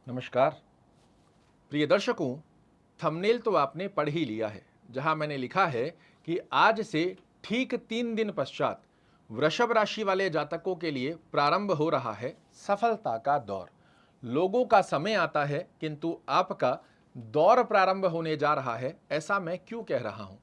नमस्कार प्रिय दर्शकों। थंबनेल तो आपने पढ़ ही लिया है, जहां मैंने लिखा है कि आज से ठीक 3 दिन पश्चात वृषभ राशि वाले जातकों के लिए प्रारंभ हो रहा है सफलता का दौर। लोगों का समय आता है, किंतु आपका दौर प्रारंभ होने जा रहा है। ऐसा मैं क्यों कह रहा हूं?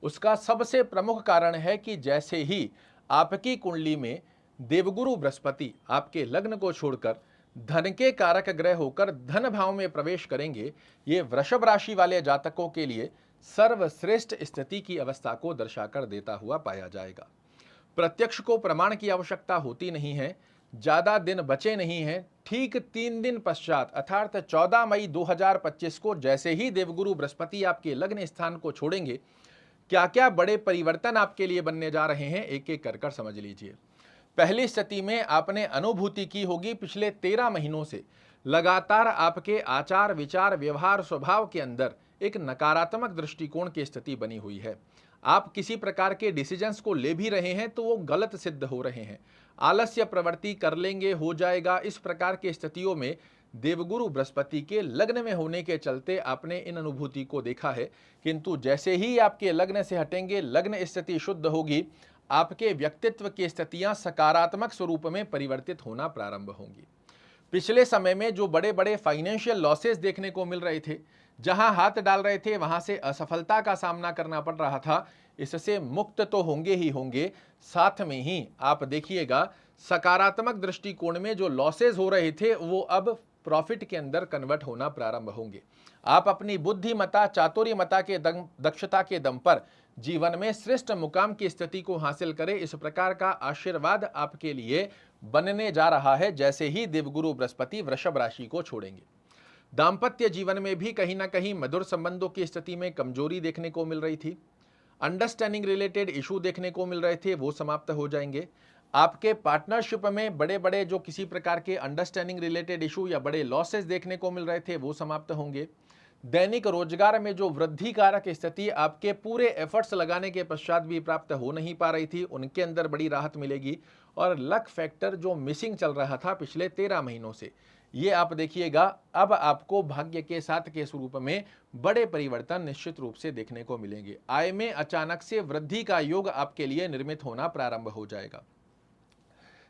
उसका सबसे प्रमुख कारण है कि जैसे ही आपकी कुंडली में देवगुरु बृहस्पति आपके लग्न को छोड़कर धन के कारक ग्रह होकर धन भाव में प्रवेश करेंगे, ये वृषभ राशि वाले जातकों के लिए सर्वश्रेष्ठ स्थिति की अवस्था को दर्शाकर देता हुआ पाया जाएगा। प्रत्यक्ष को प्रमाण की आवश्यकता होती नहीं है, ज्यादा दिन बचे नहीं हैं। ठीक 3 दिन पश्चात अर्थात 14 मई 2025 को जैसे ही देवगुरु बृहस्पति आपके लग्न स्थान को छोड़ेंगे, क्या क्या बड़े परिवर्तन आपके लिए बनने जा रहे हैं, एक एक कर समझ लीजिए। पहली स्थिति में आपने अनुभूति की होगी, पिछले 13 महीनों से लगातार आपके आचार विचार व्यवहार स्वभाव के अंदर एक नकारात्मक दृष्टिकोण की स्थिति बनी हुई है। आप किसी प्रकार के डिसीजंस को ले भी रहे हैं तो वो गलत सिद्ध हो रहे हैं। आलस्य प्रवृत्ति कर लेंगे, हो जाएगा, इस प्रकार की स्थितियों में देवगुरु बृहस्पति के लग्न में होने के चलते आपने इन अनुभूति को देखा है। किंतु जैसे ही आपके लग्न से हटेंगे, लग्न स्थिति शुद्ध होगी, आपके व्यक्तित्व की स्थितियां सकारात्मक स्वरूप में परिवर्तित होना प्रारंभ होंगी। पिछले समय में जो बड़े बड़े फाइनेंशियल लॉसेस देखने को मिल रहे थे, जहां हाथ डाल रहे थे वहां से असफलता का सामना करना पड़ रहा था, इससे मुक्त तो होंगे ही होंगे। साथ में ही आप देखिएगा, सकारात्मक दृष्टिकोण में जो लॉसेस हो रहे थे वो अब प्रॉफिट के अंदर कन्वर्ट होना प्रारंभ होंगे। आप अपनी बुद्धिमता चातुर्यमता के दक्षता के दम पर जीवन में श्रेष्ठ मुकाम की स्थिति को हासिल करें, इस प्रकार का आशीर्वाद आपके लिए बनने जा रहा है जैसे ही देवगुरु बृहस्पति वृषभ राशि को छोड़ेंगे। दांपत्य जीवन में भी कहीं ना कहीं मधुर संबंधों की स्थिति में कमजोरी देखने को मिल रही थी। अंडरस्टैंडिंग रिलेटेड इशू देखने को मिल रहे थे, वो समाप्त हो जाएंगे। आपके पार्टनरशिप में बड़े बड़े जो किसी प्रकार के अंडरस्टैंडिंग रिलेटेड इशू या बड़े लॉसेस देखने को मिल रहे थे, वो समाप्त होंगे। दैनिक रोजगार में जो वृद्धि कारक स्थिति आपके पूरे एफर्ट्स लगाने के पश्चात भी प्राप्त हो नहीं पा रही थी, उनके अंदर बड़ी राहत मिलेगी। और लक फैक्टर जो मिसिंग चल रहा था पिछले 13 महीनों से, ये आप देखिएगा अब आपको भाग्य के साथ के स्वरूप में बड़े परिवर्तन निश्चित रूप से देखने को मिलेंगे। आय में अचानक से वृद्धि का योग आपके लिए निर्मित होना प्रारंभ हो जाएगा।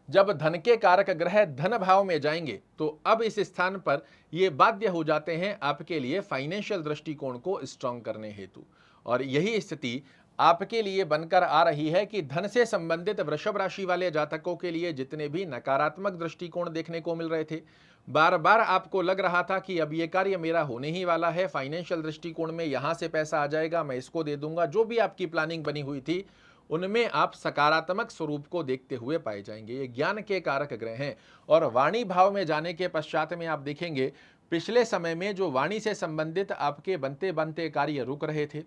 जब धन के कारक ग्रह धन भाव में जाएंगे तो अब इस स्थान पर यह बाध्य हो जाते हैं आपके लिए फाइनेंशियल दृष्टिकोण को स्ट्रांग करने हेतु। और यही स्थिति आपके लिए बनकर आ रही है कि धन से संबंधित वृषभ राशि वाले जातकों के लिए जितने भी नकारात्मक दृष्टिकोण देखने को मिल रहे थे, बार बार आपको लग रहा था कि अब ये कार्य मेरा होने ही वाला है, फाइनेंशियल दृष्टिकोण में यहां से पैसा आ जाएगा, मैं इसको दे दूंगा, जो भी आपकी प्लानिंग बनी हुई थी उनमें आप सकारात्मक स्वरूप को देखते हुए पाए जाएंगे। ये ज्ञान के कारक ग्रह हैं। और वाणी भाव में जाने के पश्चात में आप देखेंगे, पिछले समय में जो वाणी से संबंधित आपके बनते बनते कार्य रुक रहे थे,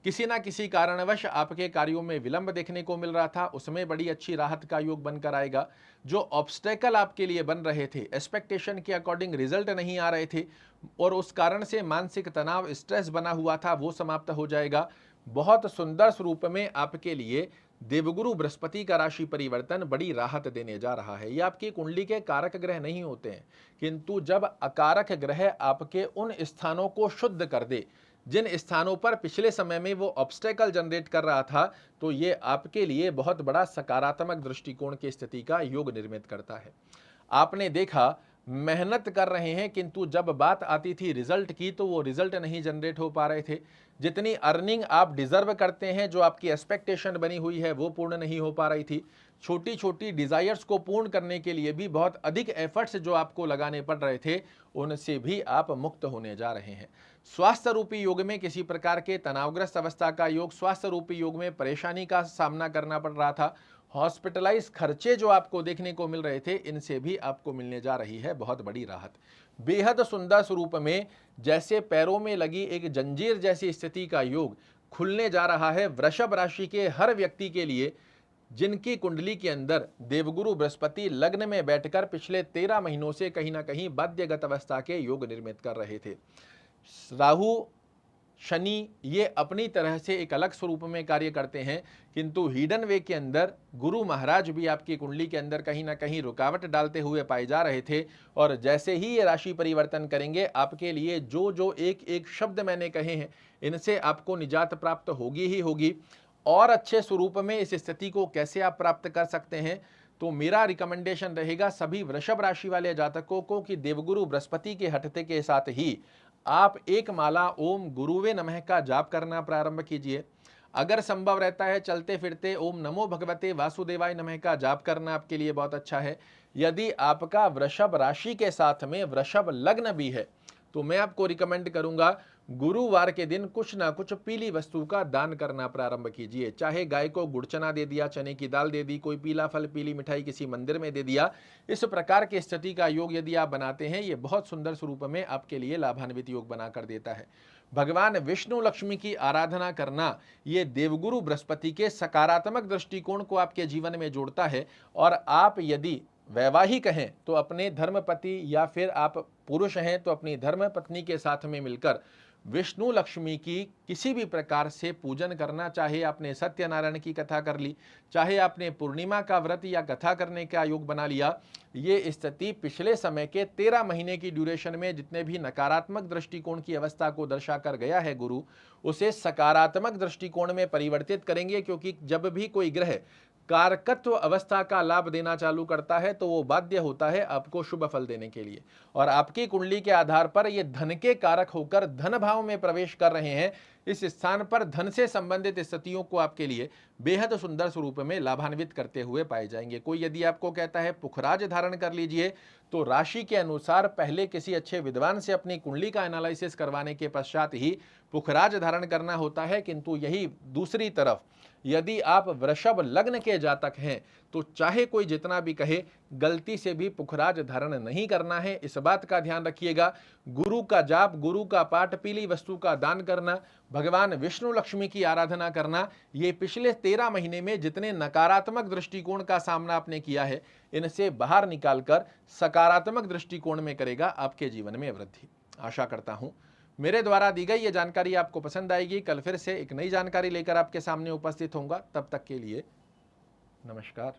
किसी ना किसी कारणवश आपके कार्यों में विलंब देखने को मिल रहा था, उसमें बड़ी अच्छी राहत का योग बनकर आएगा। जो ऑब्स्टेकल आपके लिए बन रहे थे, एक्सपेक्टेशन के अकॉर्डिंग रिजल्ट नहीं आ रहे थे और उस कारण से मानसिक तनाव स्ट्रेस बना हुआ था, वो समाप्त हो जाएगा। बहुत सुंदर स्वरूप में आपके लिए देवगुरु बृहस्पति का राशि परिवर्तन बड़ी राहत देने जा रहा है। ये आपकी कुंडली के कारक ग्रह नहीं होते हैं, किंतु जब अकारक ग्रह आपके उन स्थानों को शुद्ध कर दे जिन स्थानों पर पिछले समय में वो ऑब्स्टेकल जनरेट कर रहा था, तो ये आपके लिए बहुत बड़ा सकारात्मक दृष्टिकोण की स्थिति का योग निर्मित करता है। आपने देखा, मेहनत कर रहे हैं किंतु जब बात आती थी रिजल्ट की तो वो रिजल्ट नहीं जनरेट हो पा रहे थे। जितनी अर्निंग आप डिजर्व करते हैं, जो आपकी एक्सपेक्टेशन बनी हुई है, वो पूर्ण नहीं हो पा रही थी। छोटी छोटी डिजायर्स को पूर्ण करने के लिए भी बहुत अधिक एफर्ट्स जो आपको लगाने पड़ रहे थे, उनसे भी आप मुक्त होने जा रहे हैं। स्वास्थ्य रूपी योग में किसी प्रकार के तनावग्रस्त अवस्था का योग, स्वास्थ्य रूपी योग में परेशानी का सामना करना पड़ रहा था, हॉस्पिटलाइज खर्चे जो आपको देखने को मिल रहे थे, इनसे भी आपको मिलने जा रही है बहुत बड़ी राहत। बेहद सुंदर स्वरूप में जैसे पैरों में लगी एक जंजीर जैसी स्थिति का योग खुलने जा रहा है वृषभ राशि के हर व्यक्ति के लिए, जिनकी कुंडली के अंदर देवगुरु बृहस्पति लग्न में बैठकर पिछले 13 महीनों से कहीं ना कहीं बाध्यगत अवस्था के योग निर्मित कर रहे थे। राहु शनि ये अपनी तरह से एक अलग स्वरूप में कार्य करते हैं, किंतु हिडन वे के अंदर गुरु महाराज भी आपकी कुंडली के अंदर कहीं ना कहीं रुकावट डालते हुए पाए जा रहे थे। और जैसे ही ये राशि परिवर्तन करेंगे, आपके लिए जो जो एक एक शब्द मैंने कहे हैं, इनसे आपको निजात प्राप्त होगी ही होगी। और अच्छे स्वरूप में इस स्थिति को कैसे आप प्राप्त कर सकते हैं, तो मेरा रिकमेंडेशन रहेगा सभी वृषभ राशि वाले जातकों को कि देवगुरु बृहस्पति के हटते के साथ ही आप एक माला ओम गुरुवे नमः का जाप करना प्रारंभ कीजिए। अगर संभव रहता है चलते फिरते ओम नमो भगवते वासुदेवाय नमः का जाप करना आपके लिए बहुत अच्छा है। यदि आपका वृषभ राशि के साथ में वृषभ लग्न भी है, तो मैं आपको रिकमेंड करूंगा गुरुवार के दिन कुछ ना कुछ पीली वस्तु का दान करना प्रारंभ कीजिए। चाहे गाय को गुड़ चना दे दिया, चने की दाल दे दी, कोई पीला फल पीली मिठाई किसी मंदिर में दे दिया, इस प्रकार की स्थिति का योग यदि आप बनाते हैं, ये बहुत सुंदर स्वरूप में आपके लिए लाभान्वित योग बनाकर देता है। भगवान विष्णु लक्ष्मी की आराधना करना ये देवगुरु बृहस्पति के सकारात्मक दृष्टिकोण को आपके जीवन में जोड़ता है। और आप यदि वैवाहिक हैं तो अपने धर्मपति, या फिर आप पुरुष हैं तो अपनी धर्म पत्नी के साथ में मिलकर विष्णु लक्ष्मी की किसी भी प्रकार से पूजन करना, चाहे आपने सत्यनारायण की कथा कर ली, चाहे आपने पूर्णिमा का व्रत या कथा करने का योग बना लिया, ये स्थिति पिछले समय के 13 महीने की ड्यूरेशन में जितने भी नकारात्मक दृष्टिकोण की अवस्था को दर्शा कर गया है गुरु, उसे सकारात्मक दृष्टिकोण में परिवर्तित करेंगे। क्योंकि जब भी कोई ग्रह कारकत्व अवस्था का लाभ देना चालू करता है तो वो बाध्य होता है आपको शुभ फल देने के लिए। और आपकी कुंडली के आधार पर ये धन के कारक होकर धन भाव में प्रवेश कर रहे हैं। इस स्थान पर धन से संबंधित स्थितियों को आपके लिए बेहद सुंदर स्वरूप में लाभान्वित करते हुए पाए जाएंगे। कोई यदि आपको कहता है पुखराज धारण कर लीजिए, तो राशि के अनुसार पहले किसी अच्छे विद्वान से अपनी कुंडली का एनालिसिस करवाने के पश्चात ही पुखराज धारण करना होता है। किंतु यही दूसरी तरफ यदि आप वृषभ लग्न के जातक हैं, तो चाहे कोई जितना भी कहे, गलती से भी पुखराज धारण नहीं करना है। इस बात का ध्यान रखिएगा। गुरु का जाप, गुरु का पाठ, पीली वस्तु का दान करना, भगवान विष्णु लक्ष्मी की आराधना करना, ये पिछले 13 महीने में जितने नकारात्मक दृष्टिकोण का सामना आपने किया है, इनसे बाहर निकालकर सकारात्मक दृष्टिकोण में करेगा आपके जीवन में वृद्धि। आशा करता हूं मेरे द्वारा दी गई ये जानकारी आपको पसंद आएगी। कल फिर से एक नई जानकारी लेकर आपके सामने उपस्थित होऊंगा। तब तक के लिए नमस्कार।